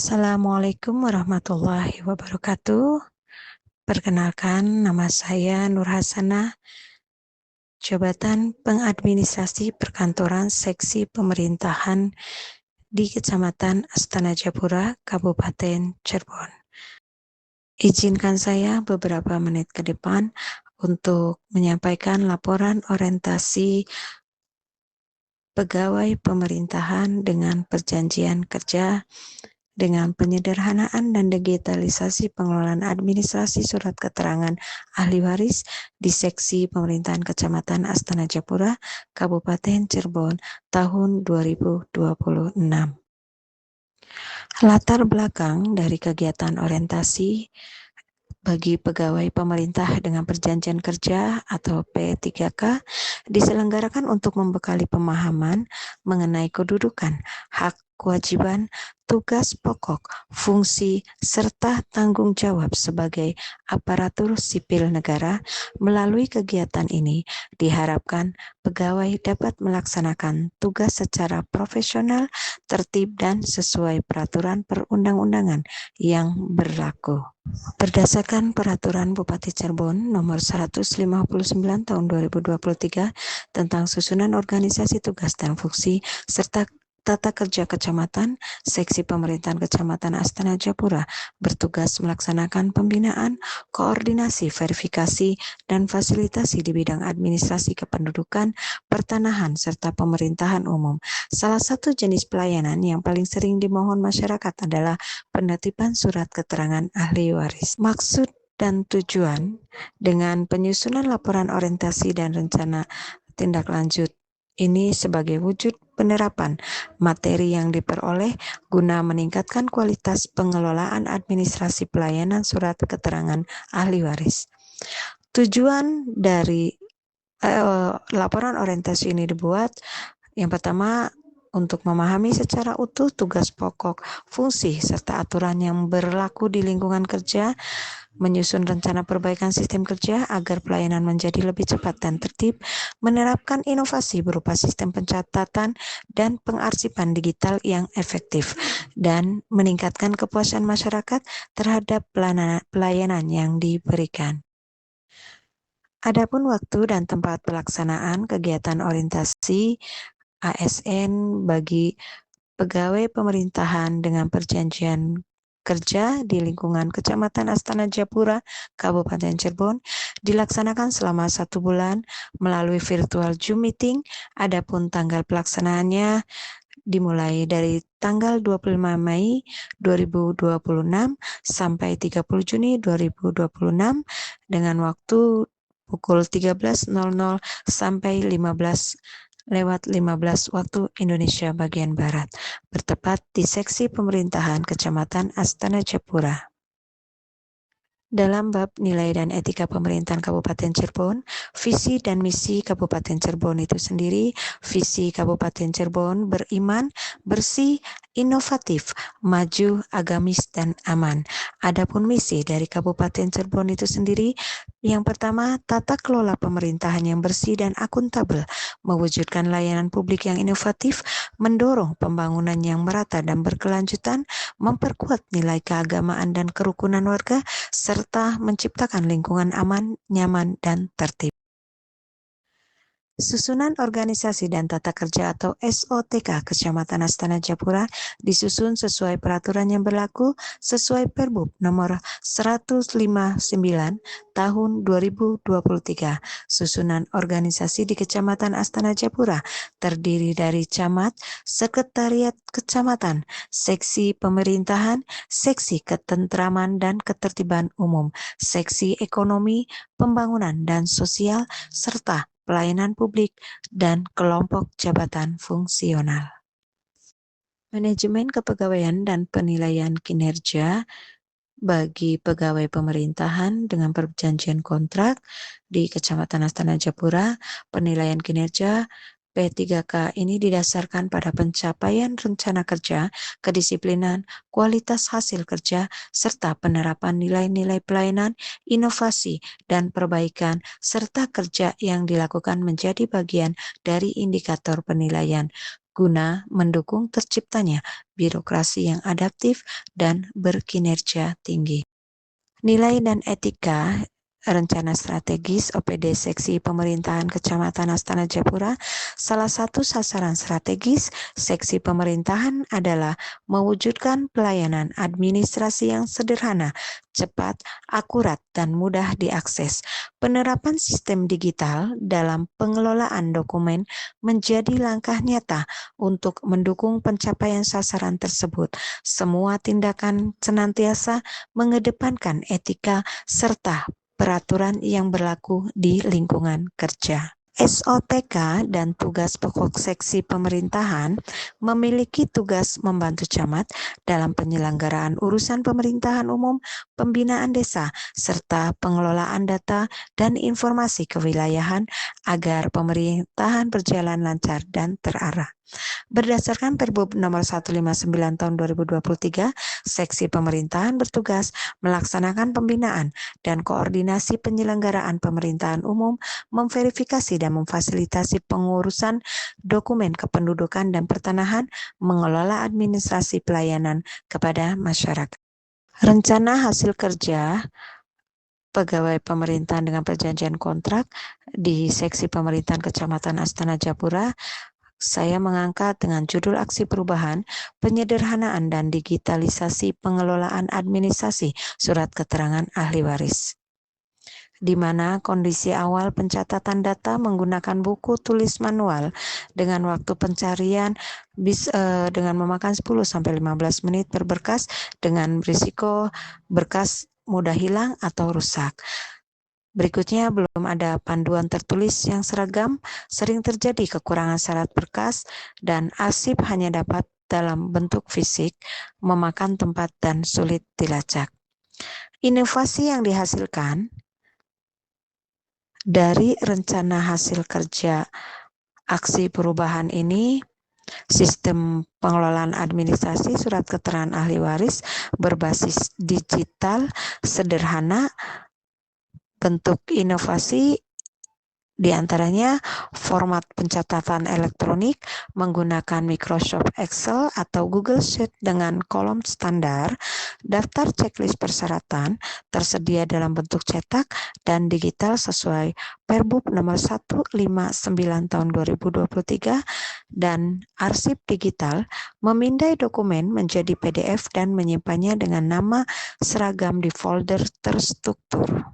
Assalamualaikum warahmatullahi wabarakatuh. Perkenalkan, nama saya Nur Hasanah, Jabatan Pengadministrasi Perkantoran Seksi Pemerintahan di Kecamatan Astana Japura, Kabupaten Cirebon. Izinkan saya beberapa menit ke depan untuk menyampaikan laporan orientasi pegawai pemerintahan dengan perjanjian kerja dengan penyederhanaan dan digitalisasi pengelolaan administrasi surat keterangan ahli waris di Seksi Pemerintahan Kecamatan Astana Japura, Kabupaten Cirebon, tahun 2026. Latar belakang dari kegiatan orientasi bagi pegawai pemerintah dengan perjanjian kerja atau P3K diselenggarakan untuk membekali pemahaman mengenai kedudukan, hak, kewajiban, tugas pokok, fungsi, serta tanggung jawab sebagai aparatur sipil negara. Melalui kegiatan ini diharapkan pegawai dapat melaksanakan tugas secara profesional, tertib, dan sesuai peraturan perundang-undangan yang berlaku. Berdasarkan Peraturan Bupati Cirebon Nomor 159 Tahun 2023 tentang susunan organisasi tugas dan fungsi serta Tata Kerja Kecamatan, Seksi Pemerintahan Kecamatan Astana Japura bertugas melaksanakan pembinaan, koordinasi, verifikasi, dan fasilitasi di bidang administrasi kependudukan, pertanahan, serta pemerintahan umum. Salah satu jenis pelayanan yang paling sering dimohon masyarakat adalah penertiban surat keterangan ahli waris. Maksud dan tujuan dengan penyusunan laporan orientasi dan rencana tindak lanjut ini sebagai wujud penerapan materi yang diperoleh guna meningkatkan kualitas pengelolaan administrasi pelayanan surat keterangan ahli waris. Tujuan dari laporan orientasi ini dibuat yang pertama untuk memahami secara utuh tugas pokok, fungsi, serta aturan yang berlaku di lingkungan kerja, menyusun rencana perbaikan sistem kerja agar pelayanan menjadi lebih cepat dan tertib, menerapkan inovasi berupa sistem pencatatan dan pengarsipan digital yang efektif, dan meningkatkan kepuasan masyarakat terhadap pelayanan yang diberikan. Adapun waktu dan tempat pelaksanaan kegiatan orientasi ASN bagi pegawai pemerintahan dengan perjanjian kerja di lingkungan Kecamatan Astana Japura, Kabupaten Cirebon, dilaksanakan selama 1 bulan melalui virtual Zoom meeting. Adapun tanggal pelaksanaannya dimulai dari tanggal 25 Mei 2026 sampai 30 Juni 2026 dengan waktu pukul 13.00 sampai 15:15 waktu Indonesia bagian Barat, bertepat di Seksi Pemerintahan Kecamatan Astana Japura. Dalam bab nilai dan etika pemerintahan Kabupaten Cirebon, visi dan misi Kabupaten Cirebon itu sendiri, visi Kabupaten Cirebon beriman, bersih, inovatif, maju, agamis, dan aman. Adapun misi dari Kabupaten Cirebon itu sendiri, yang pertama, tata kelola pemerintahan yang bersih dan akuntabel, mewujudkan layanan publik yang inovatif, mendorong pembangunan yang merata dan berkelanjutan, memperkuat nilai keagamaan dan kerukunan warga, serta menciptakan lingkungan aman, nyaman, dan tertib. Susunan Organisasi dan Tata Kerja atau SOTK Kecamatan Astana Japura disusun sesuai peraturan yang berlaku sesuai Perbub nomor 159 tahun 2023. Susunan organisasi di Kecamatan Astana Japura terdiri dari camat, sekretariat kecamatan, seksi pemerintahan, seksi ketentraman dan ketertiban umum, seksi ekonomi, pembangunan dan sosial, serta pelayanan publik, dan kelompok jabatan fungsional. Manajemen kepegawaian dan penilaian kinerja bagi pegawai pemerintahan dengan perjanjian kontrak di Kecamatan Astana Japura, penilaian kinerja P3K ini didasarkan pada pencapaian rencana kerja, kedisiplinan, kualitas hasil kerja, serta penerapan nilai-nilai pelayanan, inovasi, dan perbaikan, serta kerja yang dilakukan menjadi bagian dari indikator penilaian guna mendukung terciptanya birokrasi yang adaptif dan berkinerja tinggi. Nilai dan etika Rencana Strategis OPD Seksi Pemerintahan Kecamatan Astana Jayapura, salah satu sasaran strategis Seksi Pemerintahan adalah mewujudkan pelayanan administrasi yang sederhana, cepat, akurat, dan mudah diakses. Penerapan sistem digital dalam pengelolaan dokumen menjadi langkah nyata untuk mendukung pencapaian sasaran tersebut. Semua tindakan senantiasa mengedepankan etika serta peraturan yang berlaku di lingkungan kerja. SOTK dan tugas pokok seksi pemerintahan memiliki tugas membantu camat dalam penyelenggaraan urusan pemerintahan umum, pembinaan desa, serta pengelolaan data dan informasi kewilayahan agar pemerintahan berjalan lancar dan terarah. Berdasarkan Perbup nomor 159 tahun 2023, Seksi Pemerintahan bertugas melaksanakan pembinaan dan koordinasi penyelenggaraan pemerintahan umum, memverifikasi dan memfasilitasi pengurusan dokumen kependudukan dan pertanahan, mengelola administrasi pelayanan kepada masyarakat. Rencana hasil kerja pegawai pemerintahan dengan perjanjian kontrak di Seksi Pemerintahan Kecamatan Astana Jayapura, saya mengangkat dengan judul aksi perubahan, penyederhanaan dan digitalisasi pengelolaan administrasi surat keterangan ahli waris. Di mana kondisi awal pencatatan data menggunakan buku tulis manual dengan waktu pencarian dengan memakan 10-15 menit per berkas dengan risiko berkas mudah hilang atau rusak. Berikutnya, belum ada panduan tertulis yang seragam, sering terjadi kekurangan syarat berkas, dan arsip hanya dapat dalam bentuk fisik, memakan tempat dan sulit dilacak. Inovasi yang dihasilkan dari rencana hasil kerja aksi perubahan ini, sistem pengelolaan administrasi surat keterangan ahli waris berbasis digital, sederhana. Bentuk inovasi diantaranya format pencatatan elektronik menggunakan Microsoft Excel atau Google Sheet dengan kolom standar, daftar checklist persyaratan tersedia dalam bentuk cetak dan digital sesuai Perbup nomor 159 tahun 2023, dan arsip digital memindai dokumen menjadi PDF dan menyimpannya dengan nama seragam di folder terstruktur.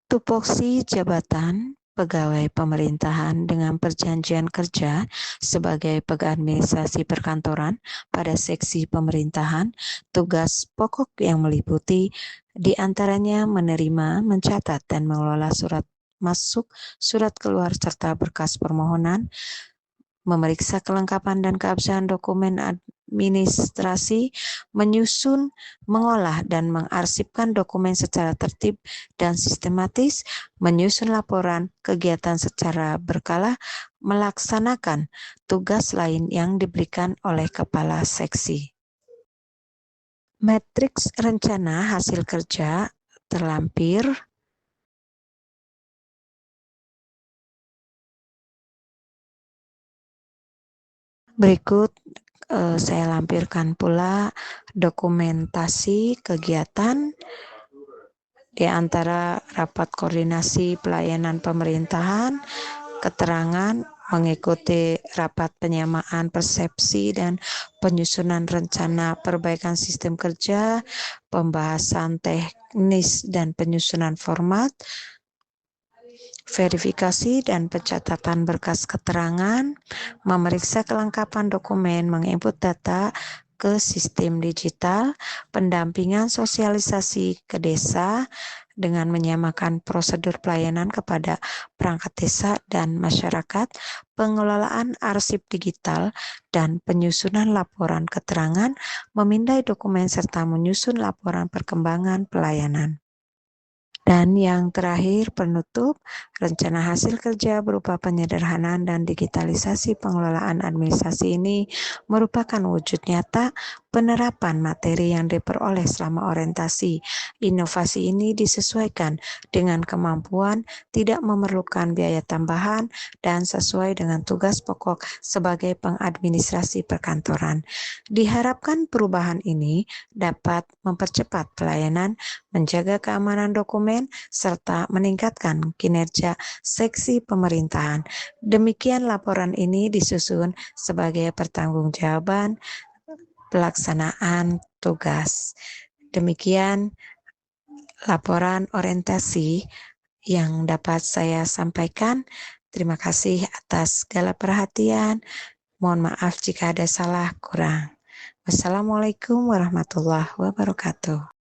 Tupoksi jabatan pegawai pemerintahan dengan perjanjian kerja sebagai pegawai administrasi perkantoran pada seksi pemerintahan, tugas pokok yang meliputi diantaranya menerima, mencatat, dan mengelola surat masuk, surat keluar, serta berkas permohonan, memeriksa kelengkapan dan keabsahan dokumen administrasi, menyusun, mengolah, dan mengarsipkan dokumen secara tertib dan sistematis, menyusun laporan kegiatan secara berkala, melaksanakan tugas lain yang diberikan oleh kepala seksi. Matriks rencana hasil kerja terlampir. Berikut saya lampirkan pula dokumentasi kegiatan di antara rapat koordinasi pelayanan pemerintahan, keterangan mengikuti rapat penyamaan persepsi dan penyusunan rencana perbaikan sistem kerja, pembahasan teknis dan penyusunan format, verifikasi dan pencatatan berkas keterangan, memeriksa kelengkapan dokumen, menginput data ke sistem digital, pendampingan sosialisasi ke desa dengan menyamakan prosedur pelayanan kepada perangkat desa dan masyarakat, pengelolaan arsip digital, dan penyusunan laporan keterangan, memindai dokumen serta menyusun laporan perkembangan pelayanan. Dan yang terakhir, penutup, rencana hasil kerja berupa penyederhanaan dan digitalisasi pengelolaan administrasi ini merupakan wujud nyata penerapan materi yang diperoleh selama orientasi. Inovasi ini disesuaikan dengan kemampuan, tidak memerlukan biaya tambahan, dan sesuai dengan tugas pokok sebagai pengadministrasi perkantoran. Diharapkan perubahan ini dapat mempercepat pelayanan, menjaga keamanan dokumen, serta meningkatkan kinerja seksi pemerintahan. Demikian laporan ini disusun sebagai pertanggungjawaban pelaksanaan tugas. Demikian laporan orientasi yang dapat saya sampaikan. Terima kasih atas segala perhatian. Mohon maaf jika ada salah kurang. Wassalamualaikum warahmatullahi wabarakatuh.